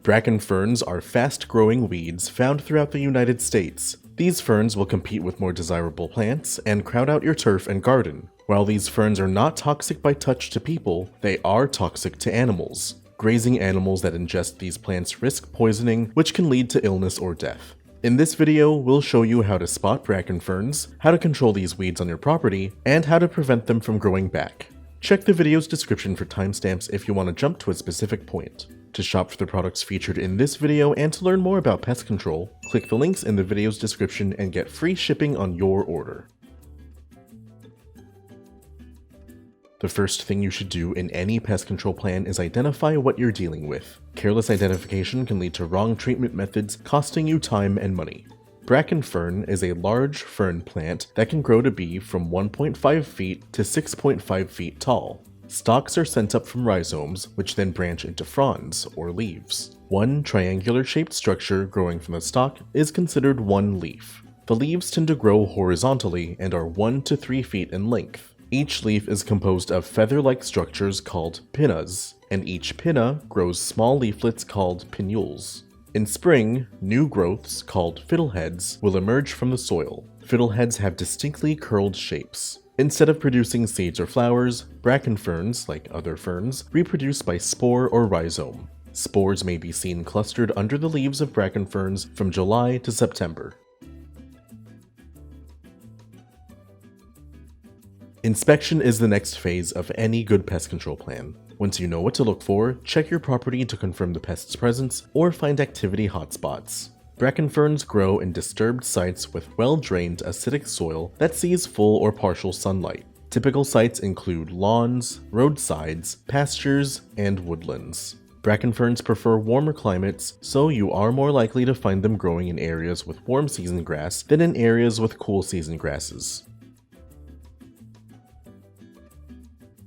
Bracken ferns are fast-growing weeds found throughout the United States. These ferns will compete with more desirable plants and crowd out your turf and garden. While these ferns are not toxic by touch to people, they are toxic to animals. Grazing animals that ingest these plants risk poisoning, which can lead to illness or death. In this video, we'll show you how to spot bracken ferns, how to control these weeds on your property, and how to prevent them from growing back. Check the video's description for timestamps if you want to jump to a specific point. To shop for the products featured in this video and to learn more about pest control, click the links in the video's description and get free shipping on your order. The first thing you should do in any pest control plan is identify what you're dealing with. Careless identification can lead to wrong treatment methods, costing you time and money. Bracken fern is a large fern plant that can grow to be from 1.5 feet to 6.5 feet tall. Stalks are sent up from rhizomes, which then branch into fronds, or leaves. One triangular-shaped structure growing from the stalk is considered one leaf. The leaves tend to grow horizontally and are 1 to 3 feet in length. Each leaf is composed of feather-like structures called pinnas, and each pinna grows small leaflets called pinnules. In spring, new growths, called fiddleheads, will emerge from the soil. Fiddleheads have distinctly curled shapes. Instead of producing seeds or flowers, bracken ferns, like other ferns, reproduce by spore or rhizome. Spores may be seen clustered under the leaves of bracken ferns from July to September. Inspection is the next phase of any good pest control plan. Once you know what to look for, check your property to confirm the pest's presence or find activity hotspots. Bracken ferns grow in disturbed sites with well-drained acidic soil that sees full or partial sunlight. Typical sites include lawns, roadsides, pastures, and woodlands. Bracken ferns prefer warmer climates, so you are more likely to find them growing in areas with warm season grass than in areas with cool season grasses.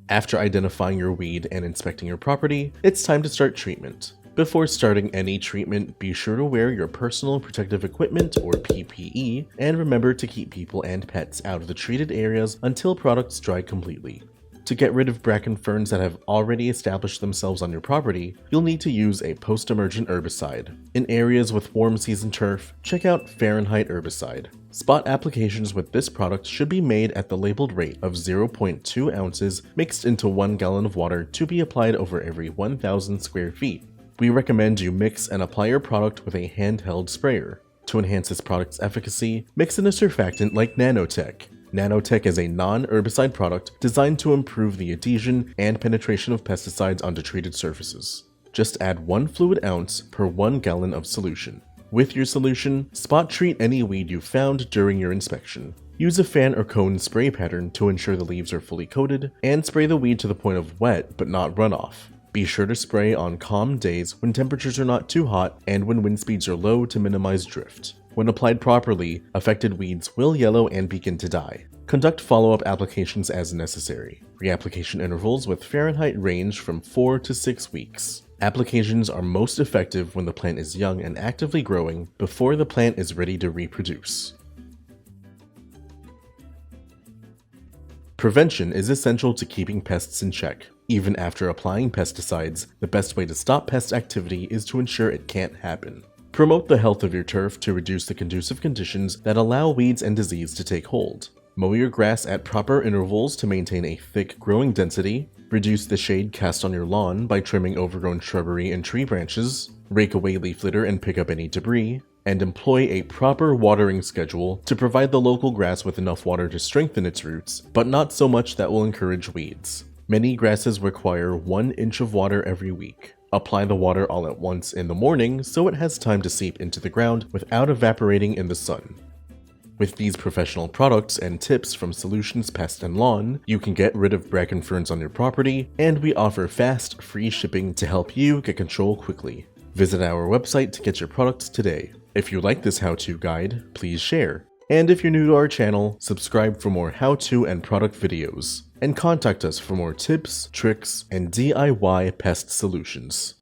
After identifying your weed and inspecting your property, it's time to start treatment. Before starting any treatment, be sure to wear your personal protective equipment or PPE, and remember to keep people and pets out of the treated areas until products dry completely. To get rid of bracken ferns that have already established themselves on your property, you'll need to use a post-emergent herbicide. In areas with warm season turf, check out Fahrenheit Herbicide. Spot applications with this product should be made at the labeled rate of 0.2 ounces mixed into 1 gallon of water to be applied over every 1,000 square feet. We recommend you mix and apply your product with a handheld sprayer. To enhance this product's efficacy, mix in a surfactant like Nanotek. Nanotek is a non-herbicide product designed to improve the adhesion and penetration of pesticides onto treated surfaces. Just add 1 fluid ounce per 1 gallon of solution. With your solution, spot treat any weed you found during your inspection. Use a fan or cone spray pattern to ensure the leaves are fully coated, and spray the weed to the point of wet but not runoff. Be sure to spray on calm days when temperatures are not too hot and when wind speeds are low to minimize drift. When applied properly, affected weeds will yellow and begin to die. Conduct follow-up applications as necessary. Reapplication intervals with Fahrenheit range from 4 to 6 weeks. Applications are most effective when the plant is young and actively growing before the plant is ready to reproduce. Prevention is essential to keeping pests in check. Even after applying pesticides, the best way to stop pest activity is to ensure it can't happen. Promote the health of your turf to reduce the conducive conditions that allow weeds and disease to take hold. Mow your grass at proper intervals to maintain a thick growing density. Reduce the shade cast on your lawn by trimming overgrown shrubbery and tree branches. Rake away leaf litter and pick up any debris. And employ a proper watering schedule to provide the local grass with enough water to strengthen its roots, but not so much that will encourage weeds. Many grasses require 1 inch of water every week. Apply the water all at once in the morning so it has time to seep into the ground without evaporating in the sun. With these professional products and tips from Solutions Pest and Lawn, you can get rid of bracken ferns on your property, and we offer fast, free shipping to help you get control quickly. Visit our website to get your products today. If you like this how-to guide, please share. And if you're new to our channel, subscribe for more how-to and product videos. And contact us for more tips, tricks, and DIY pest solutions.